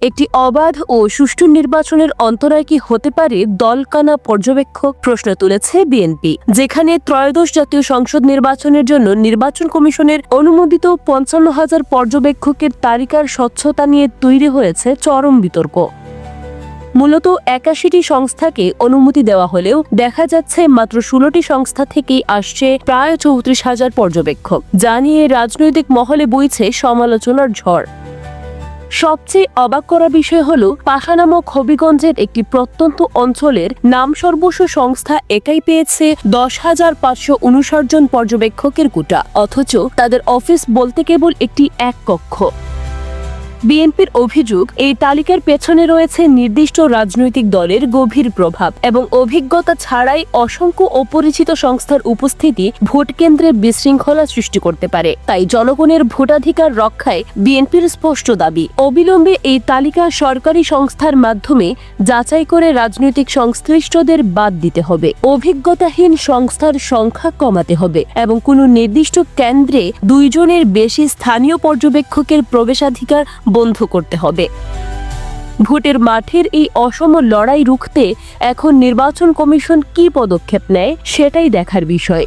একটি অবাধ ও সুষ্ঠু নির্বাচনের অন্তরায় কি হতে পারে দলকানা পর্যবেক্ষক? প্রশ্ন তুলেছে বিএনপি, যেখানে ত্রয়োদশ জাতীয় সংসদ নির্বাচনের জন্য নির্বাচন কমিশনের অনুমোদিত ৫৫,০০০ পর্যবেক্ষকের তালিকার স্বচ্ছতা নিয়ে তৈরি হয়েছে চরম বিতর্ক। মূলত ৮১টি সংস্থাকে অনুমতি দেওয়া হলেও দেখা যাচ্ছে মাত্র ১৬টি সংস্থা থেকেই আসছে প্রায় ৩৪,০০০ পর্যবেক্ষক, যা নিয়ে রাজনৈতিক মহলে বইছে সমালোচনার ঝড়। সবচেয়ে অবাক করা বিষয় হল, পাশা নামক হবিগঞ্জের একটি প্রত্যন্ত অঞ্চলের নামসর্বস্ব সংস্থা একাই পেয়েছে ১০,৫৫৯ জন পর্যবেক্ষকের কোটা, অথচ তাদের অফিস বলতে কেবল একটি এক কক্ষ। বিএনপির অভিযোগ, এই তালিকার পেছনে রয়েছে নির্দিষ্ট রাজনৈতিক দলের গভীর প্রভাব এবং অভিজ্ঞতা ছাড়াই অসংখ্য অপরিচিত সংস্থার উপস্থিতি ভোট কেন্দ্রে বিশৃঙ্খলা সৃষ্টি করতে পারে। তাই জনগণের ভোটাধিকার রক্ষায় বিএনপির স্পষ্ট দাবি, অবিলম্বে এই তালিকা সরকারি সংস্থার মাধ্যমে যাচাই করে রাজনৈতিক সংশ্লিষ্টদের বাদ দিতে হবে, অভিজ্ঞতাহীন সংস্থার সংখ্যা কমাতে হবে এবং কোনো নির্দিষ্ট কেন্দ্রে ২ জনের বেশি স্থানীয় পর্যবেক্ষকের প্রবেশাধিকার বন্ধ করতে হবে। ভোটের মাঠের এই অসম লড়াই রুখতে এখন নির্বাচন কমিশন কী পদক্ষেপ নেয় সেটাই দেখার বিষয়।